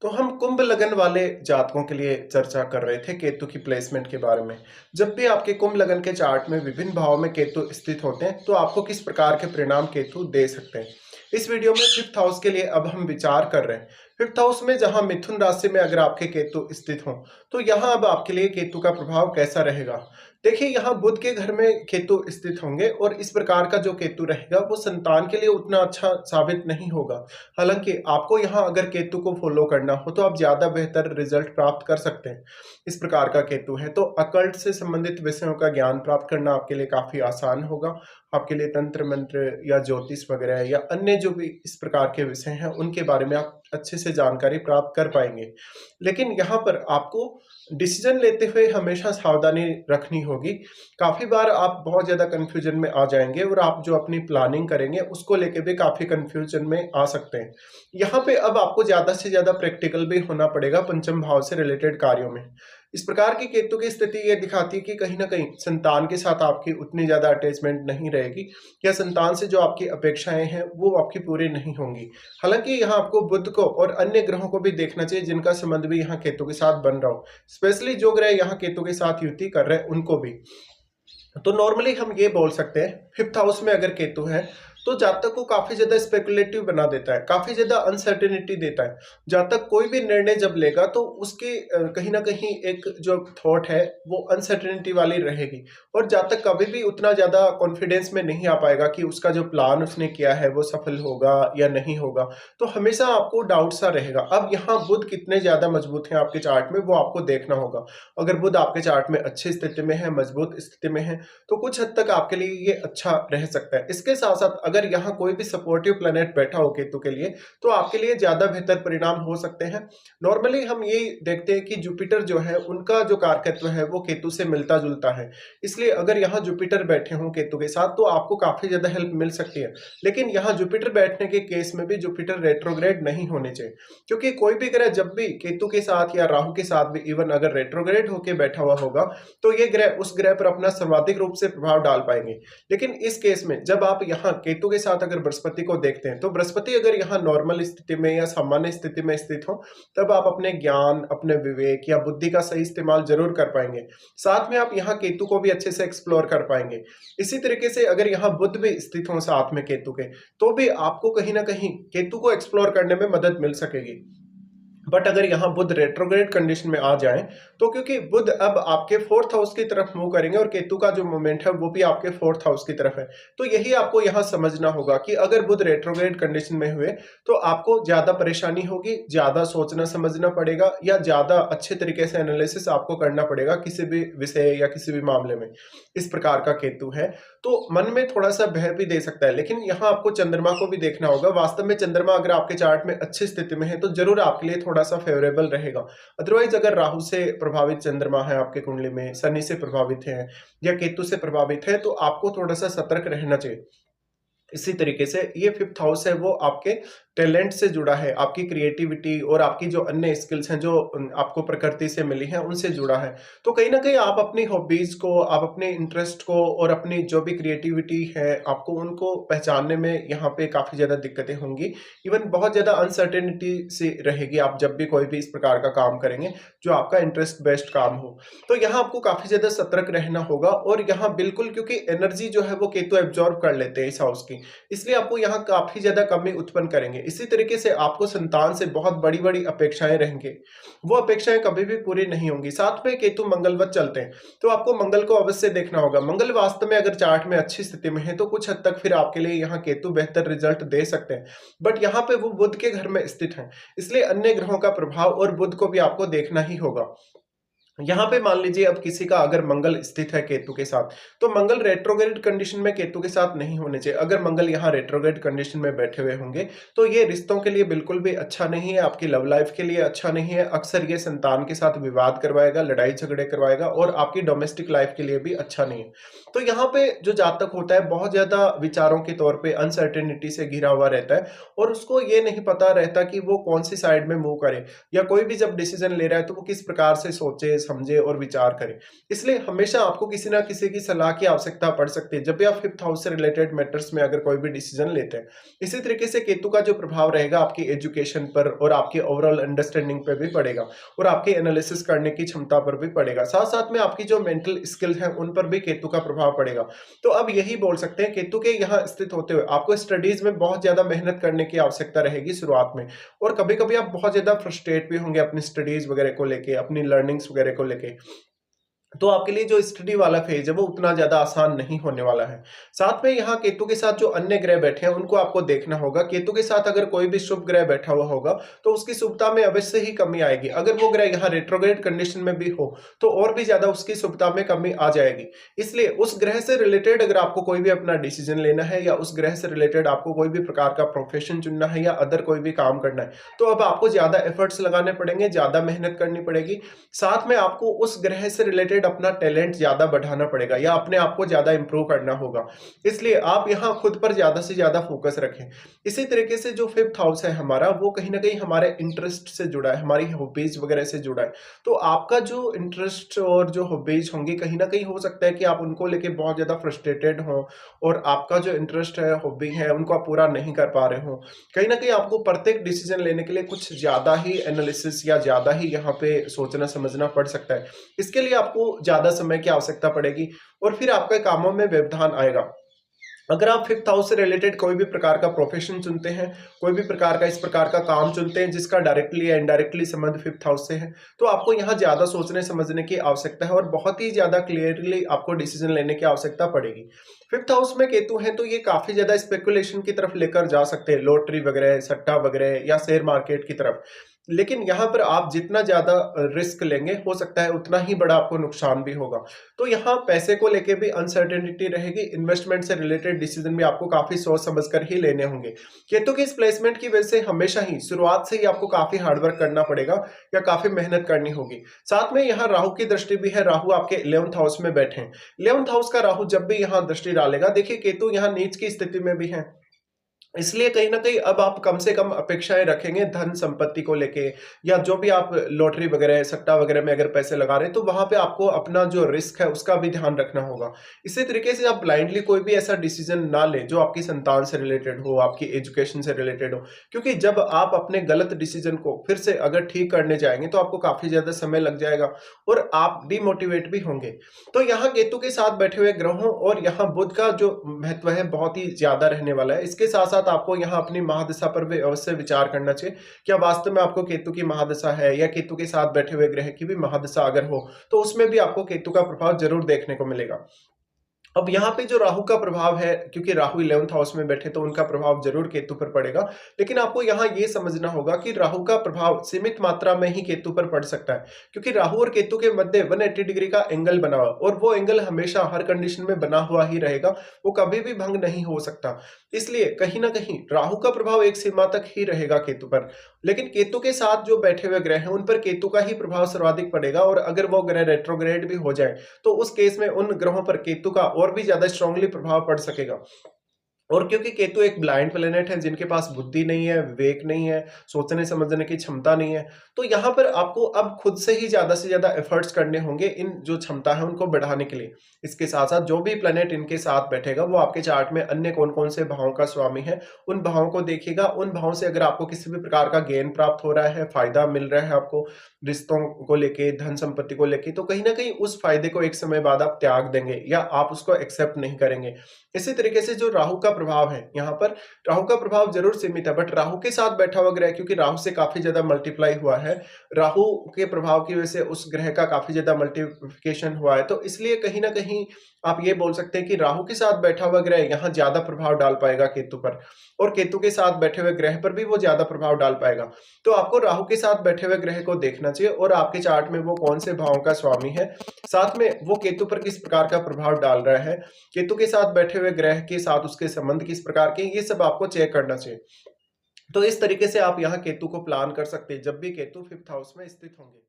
तो हम कुंभ लगन वाले जातकों के लिए चर्चा कर रहे थे केतु की प्लेसमेंट के बारे में। जब भी आपके कुंभ लगन के चार्ट में विभिन्न भाव में केतु स्थित होते हैं, तो आपको किस प्रकार के परिणाम केतु दे सकते हैं। इस वीडियो में फिफ्थ हाउस के लिए अब हम विचार कर रहे हैं। फिफ्थ हाउस में जहां मिथुन राशि में अगर आपके केतु स्थित हों, तो यहाँ अब आपके लिए केतु का प्रभाव कैसा रहेगा। देखिए, यहाँ बुध के घर में केतु स्थित होंगे और इस प्रकार का जो केतु रहेगा वो संतान के लिए उतना अच्छा साबित नहीं होगा। हालांकि आपको यहाँ अगर केतु को फॉलो करना हो तो आप ज्यादा बेहतर रिजल्ट प्राप्त कर सकते हैं। इस प्रकार का केतु है तो अकल्ट से संबंधित विषयों का ज्ञान प्राप्त करना आपके लिए काफी आसान होगा। आपके लिए तंत्र मंत्र या ज्योतिष वगैरह या अन्य जो भी इस प्रकार के विषय हैं उनके बारे में आप अच्छे से जानकारी प्राप्त कर पाएंगे। लेकिन यहाँ पर आपको डिसीजन लेते हुए हमेशा सावधानी रखनी होगी। काफी बार आप बहुत ज्यादा कंफ्यूजन में आ जाएंगे और आप जो अपनी प्लानिंग करेंगे उसको लेके भी काफी कंफ्यूजन में आ सकते हैं। यहाँ पे अब आपको ज्यादा से ज्यादा प्रैक्टिकल भी होना पड़ेगा पंचम भाव से रिलेटेड कार्यों में। इस प्रकार की केतु की स्थिति ये दिखाती है कि कहीं ना कहीं संतान के साथ आपकी उतनी ज्यादा अटैचमेंट नहीं रहेगी या संतान से जो आपकी अपेक्षाएं हैं वो आपकी पूरी नहीं होंगी। हालांकि यहाँ आपको बुध को और अन्य ग्रहों को भी देखना चाहिए जिनका संबंध भी यहाँ केतु के साथ बन रहा हो। स्पेशली जो ग्रह यहाँ केतु के साथ युति कर रहे हैं उनको भी। तो नॉर्मली हम ये बोल सकते हैं फिफ्थ हाउस में अगर केतु है तो जातक को काफी ज्यादा स्पेकुलेटिव बना देता है, काफी ज्यादा अनसर्टेनिटी देता है। जातक कोई भी निर्णय जब लेगा तो उसके कहीं ना कहीं एक जो थॉट है वो अनसर्टेनिटी वाली रहेगी और जातक कभी भी उतना ज्यादा कॉन्फिडेंस में नहीं आ पाएगा कि उसका जो प्लान उसने किया है वो सफल होगा या नहीं होगा। तो हमेशा आपको डाउट सा रहेगा। अब यहाँ बुध कितने ज्यादा मजबूत हैं आपके चार्ट में वो आपको देखना होगा। अगर बुध आपके चार्ट में अच्छी स्थिति में है, मजबूत स्थिति में है, तो कुछ हद तक आपके लिए ये अच्छा रह सकता है। इसके साथ साथ अगर यहाँ कोई भी सपोर्टिव प्लैनेट बैठा हो केतु के लिए तो आपके लिए ज्यादा बेहतर परिणाम हो सकते हैं। नॉर्मली हम ये देखते हैं कि जुपिटर जो है उनका जो कारकत्व है वो केतु से मिलता जुलता है। इसलिए अगर यहाँ जुपिटर बैठे हों केतु के साथ तो आपको काफी ज्यादा हेल्प मिल सकती है। लेकिन यहाँ जुपिटर बैठने के केस में भी जुपिटर रेट्रोग्रेड नहीं होने चाहिए, क्योंकि कोई भी ग्रह जब भी केतु के साथ या राहु के साथ भी इवन अगर रेट्रोग्रेड होकर बैठा हुआ होगा तो ये ग्रह उस ग्रह पर अपना सर्वाधिक रूप से प्रभाव डाल पाएंगे। लेकिन इस केस में जब आप यहाँ केतु के साथ अगर बृहस्पति को देखते हैं तो बृहस्पति अगर यहाँ नॉर्मल स्थिति में या सामान्य स्थिति में स्थित हो तब आप अपने ज्ञान, अपने विवेक या बुद्धि का सही इस्तेमाल जरूर कर पाएंगे। साथ में आप यहाँ केतु को भी अच्छे से एक्सप्लोर कर पाएंगे। इसी तरीके से अगर यहाँ बुध भी स्थित हो साथ में केतु के तो भी आपको कहीं ना कहीं केतु को एक्सप्लोर करने में मदद मिल सकेगी। बट अगर यहाँ बुध रेट्रोग्रेड कंडीशन में आ जाए तो क्योंकि बुध अब आपके फोर्थ हाउस की तरफ मूव करेंगे और केतु का जो मोमेंट है वो भी आपके फोर्थ हाउस की तरफ है, तो यही आपको यहाँ समझना होगा कि अगर बुध रेट्रोग्रेड कंडीशन में हुए तो आपको ज्यादा परेशानी होगी, ज्यादा सोचना समझना पड़ेगा या ज्यादा अच्छे तरीके से एनालिसिस आपको करना पड़ेगा किसी भी विषय या किसी भी मामले में। इस प्रकार का केतु है तो मन में थोड़ा सा भय भी दे सकता है। लेकिन यहाँ आपको चंद्रमा को भी देखना होगा। वास्तव में चंद्रमा अगर आपके चार्ट में अच्छी स्थिति में है तो जरूर आपके लिए थोड़ा सा फेवरेबल रहेगा। अदरवाइज अगर राहु से प्रभावित चंद्रमा है आपके कुंडली में, शनि से प्रभावित है या केतु से प्रभावित है तो आपको थोड़ा सा सतर्क रहना चाहिए। इसी तरीके से ये फिफ्थ हाउस है वो आपके टैलेंट से जुड़ा है, आपकी क्रिएटिविटी और आपकी जो अन्य स्किल्स हैं जो आपको प्रकृति से मिली हैं उनसे जुड़ा है। तो कहीं ना कहीं आप अपनी हॉबीज को, आप अपने इंटरेस्ट को और अपनी जो भी क्रिएटिविटी है आपको उनको पहचानने में यहाँ पे काफी ज्यादा दिक्कतें होंगी। इवन बहुत ज्यादा अनसर्टेनिटी से रहेगी आप जब भी कोई भी इस प्रकार का काम करेंगे जो आपका इंटरेस्ट बेस्ड काम हो। तो यहाँ आपको काफी ज्यादा सतर्क रहना होगा और यहाँ बिल्कुल, क्योंकि एनर्जी जो है वो केतु एब्जॉर्ब कर लेते हैं इस हाउस की, इसलिए आपको यहाँ काफी ज्यादा कमी उत्पन्न करेंगे। इसी तरीके से आपको संतान से बहुत बड़ी बड़ी अपेक्षाएं रहेंगे, वो अपेक्षाएं कभी भी पूरी नहीं होंगी। साथ में केतु मंगलवत चलते हैं तो आपको मंगल को अवश्य देखना होगा। मंगल वास्तव में अगर चार्ट में अच्छी स्थिति में है तो कुछ हद तक फिर आपके लिए यहाँ केतु बेहतर रिजल्ट दे सकते हैं। बट यहाँ पे वो बुध के घर में स्थित है, इसलिए अन्य ग्रहों का प्रभाव और बुध को भी आपको देखना ही होगा। यहाँ पे मान लीजिए अब किसी का अगर मंगल स्थित है केतु के साथ तो मंगल रेट्रोग्रेड कंडीशन में केतु के साथ नहीं होने चाहिए। अगर मंगल यहाँ रेट्रोग्रेड कंडीशन में बैठे हुए होंगे तो ये रिश्तों के लिए बिल्कुल भी अच्छा नहीं है, आपकी लव लाइफ के लिए अच्छा नहीं है। अक्सर ये संतान के साथ विवाद करवाएगा, लड़ाई झगड़े करवाएगा और आपकी डोमेस्टिक लाइफ के लिए भी अच्छा नहीं है। तो यहाँ पे जो जातक होता है बहुत ज्यादा विचारों के तौर पर अनसर्टेनिटी से घिरा हुआ रहता है और उसको ये नहीं पता रहता कि वो कौन सी साइड में मूव करे या कोई भी जब डिसीजन ले रहा है तो वो किस प्रकार से सोचे समझे और विचार करें। इसलिए हमेशा आपको किसी ना किसी की सलाह की आवश्यकता पड़ सकती है जब भी आप फिफ्थ हाउस से रिलेटेड मैटर्स में अगर कोई भी डिसीजन लेते हैं। इसी तरीके से केतु का जो प्रभाव रहेगा आपकी एजुकेशन पर और आपकी ओवरऑल अंडरस्टैंडिंग पे भी पड़ेगा और आपकी एनालिसिस करने की क्षमता पर भी पड़ेगा। साथ साथ में आपकी जो मेंटल स्किल है उन पर भी केतु का प्रभाव पड़ेगा। तो अब यही बोल सकते हैं केतु के यहाँ स्थित होते हुए आपको स्टडीज में बहुत ज्यादा मेहनत करने की आवश्यकता रहेगी शुरुआत में, और कभी कभी आप बहुत ज्यादा फ्रस्ट्रेट भी होंगे अपनी स्टडीज वगैरह को लेके, अपनी लर्निंग्स वगैरह को लेके। तो आपके लिए जो स्टडी वाला फेज है वो उतना ज्यादा आसान नहीं होने वाला है। साथ में यहाँ केतु के साथ जो अन्य ग्रह बैठे हैं उनको आपको देखना होगा। केतु के साथ अगर कोई भी शुभ ग्रह बैठा हुआ होगा तो उसकी शुभता में अवश्य ही कमी आएगी। अगर वो ग्रह यहाँ रेट्रोग्रेड कंडीशन में भी हो तो और भी ज्यादा उसकी शुभता में कमी आ जाएगी। इसलिए उस ग्रह से रिलेटेड अगर आपको कोई भी अपना डिसीजन लेना है या उस ग्रह से रिलेटेड आपको कोई भी प्रकार का प्रोफेशन चुनना है या अदर कोई भी काम करना है, तो अब आपको ज्यादा एफर्ट्स लगाने पड़ेंगे, ज्यादा मेहनत करनी पड़ेगी। साथ में आपको उस ग्रह से रिलेटेड अपना टैलेंट ज्यादा बढ़ाना पड़ेगा या अपने आप को ज्यादा इंप्रूव करना होगा। इसलिए आप यहाँ खुद पर ज्यादा से ज्यादा फोकस रखें। इसी तरीके से जो फिफ्थ हाउस है हमारा वो कहीं ना कहीं हमारे इंटरेस्ट से जुड़ा है, हमारी हॉबीज वगैरह से जुड़ा है। तो आपका जो इंटरेस्ट और जो हॉबीज होंगी कहीं ना कहीं हो सकता है कि आप उनको लेके बहुत ज्यादा फ्रस्ट्रेटेड हो और आपका जो इंटरेस्ट है, हॉबी है, उनको आप पूरा नहीं कर पा रहे हो। कहीं ना कहीं आपको प्रत्येक डिसीजन लेने के लिए कुछ ज्यादा ही एनालिसिस या ज्यादा ही यहाँ पे सोचना समझना पड़ सकता है। इसके लिए आपको ज्यादा समय की आवश्यकता पड़ेगी और फिर आपके कामों में व्यवधान आएगा। अगर आप फिफ्थ हाउस से रिलेटेड कोई भी प्रकार का प्रोफेशन चुनते हैं, कोई भी प्रकार का इस प्रकार का काम चुनते हैं जिसका डायरेक्टली या इनडायरेक्टली संबंध फिफ्थ हाउस से है, तो आपको यहाँ ज्यादा सोचने समझने की आवश्यकता है और बहुत ही ज्यादा क्लियरली आपको डिसीजन लेने की आवश्यकता पड़ेगी। फिफ्थ हाउस में केतु है तो ये काफी ज्यादा स्पेकुलेशन की तरफ लेकर जा सकते हैं, लॉटरी वगैरह, सट्टा वगैरह या शेयर मार्केट की तरफ। लेकिन यहाँ पर आप जितना ज्यादा रिस्क लेंगे हो सकता है उतना ही बड़ा आपको नुकसान भी होगा। तो यहाँ पैसे को लेके भी अनसर्टेनिटी रहेगी। इन्वेस्टमेंट से रिलेटेड डिसीजन भी आपको काफी सोच समझकर ही लेने होंगे। केतु की इस प्लेसमेंट की वजह से हमेशा ही शुरुआत से ही आपको काफी हार्डवर्क करना पड़ेगा या काफी मेहनत करनी होगी। साथ में यहाँ राहु की दृष्टि भी है। राहु आपके 11th हाउस में बैठे हैं। 11th हाउस का राहु जब भी यहाँ दृष्टि डालेगा, देखिए केतु यहाँ नीच की स्थिति में भी है, इसलिए कहीं न कहीं अब आप कम से कम अपेक्षाएँ रखेंगे धन संपत्ति को लेके, या जो भी आप लॉटरी वगैरह, सट्टा वगैरह में अगर पैसे लगा रहे हैं, तो वहाँ पे आपको अपना जो रिस्क है, उसका भी ध्यान रखना होगा। इसी तरीके से आप ब्लाइंडली कोई भी ऐसा डिसीज़न ना लें, जो आपकी संतान से रिलेटेड हो, आपकी एजुकेशन से रिलेटेड हो। क्योंकि जब आप अपने गलत डिसीज़न को फिर से अगर ठीक करने जाएँगे, तो आपको काफ़ी ज़्यादा समय लग जाएगा और आप डिमोटिवेट भी होंगे। तो यहाँ केतु के साथ बैठे हुए ग्रहों और यहाँ बुध का जो महत्व है, बहुत ही ज़्यादा रहने वाला है। इसके साथ-साथ आपको यहाँ अपनी महादशा पर भी अवश्य विचार करना चाहिए। क्या वास्तव में आपको केतु की महादशा है, या केतु के साथ बैठे हुए ग्रह की भी महादशा अगर हो, तो उसमें भी आपको केतु का प्रभाव ज़रूर देखने को मिलेगा। अब यहाँ पे जो राहु का प्रभाव है, क्योंकि राहु 11th हाउस में बैठे तो उनका प्रभाव जरूर केतु पर पड़ेगा। लेकिन आपको यहाँ ये समझना होगा कि राहु का प्रभाव सीमित मात्रा में ही केतु पर पड़ सकता है, क्योंकि राहु और केतु के मध्य 180 डिग्री का एंगल बना हुआ, और वो एंगल हमेशा हर कंडीशन में बना हुआ ही रहेगा, वो कभी भी भंग नहीं हो सकता। इसलिए कहीं ना कहीं राहु का प्रभाव एक सीमा तक ही रहेगा केतु पर। लेकिन केतु के साथ जो बैठे हुए ग्रह हैं उन पर केतु का ही प्रभाव सर्वाधिक पड़ेगा, और अगर वो ग्रह रेट्रोग्रेड भी हो जाए तो उस केस में उन ग्रहों पर केतु का और भी ज्यादा स्ट्रांगली प्रभाव पड़ सकेगा। और क्योंकि केतु एक ब्लाइंड प्लेनेट है, जिनके पास बुद्धि नहीं है, विवेक नहीं है, सोचने समझने की क्षमता नहीं है, तो यहाँ पर आपको अब खुद से ही ज्यादा से ज्यादा एफर्ट्स करने होंगे इन जो क्षमता है उनको बढ़ाने के लिए। इसके साथ साथ जो भी प्लेनेट इनके साथ बैठेगा वो आपके चार्ट में अन्य कौन कौन से भावों का स्वामी है, उन भावों को देखिएगा। उन भावों से अगर आपको किसी भी प्रकार का गेन प्राप्त हो रहा है, फायदा मिल रहा है आपको रिश्तों को लेके, धन संपत्ति को लेके, तो कहीं ना कहीं उस फायदे को एक समय बाद आप त्याग देंगे या आप उसको एक्सेप्ट नहीं करेंगे। इसी तरीके से जो राहु का प्रभाव है, यहाँ पर राहु का प्रभाव जरूर सीमित है, बट राहु के साथ बैठा हुआ ग्रह, क्योंकि राहु से काफी ज्यादा मल्टीप्लाई हुआ है, राहु के प्रभाव की वजह से उस ग्रह का काफी ज्यादा मल्टीप्लिकेशन हुआ है, तो इसलिए कहीं ना कहीं आप ये बोल सकते हैं कि राहु के साथ बैठा हुआ ग्रह यहाँ ज्यादा प्रभाव डाल पाएगा केतु पर, और केतु के साथ बैठे हुए ग्रह पर भी वो ज्यादा प्रभाव डाल पाएगा। तो आपको राहु के साथ बैठे हुए ग्रह को देखना चाहिए और आपके चार्ट में वो कौन से भावों का स्वामी है, साथ में वो केतु पर किस प्रकार का प्रभाव डाल रहा है, केतु के साथ बैठे हुए ग्रह के साथ उसके संबंध किस प्रकार के, ये सब आपको चेक करना चाहिए। तो इस तरीके से आप यहाँ केतु को प्लान कर सकते हैं जब भी केतु फिफ्थ हाउस में स्थित होंगे।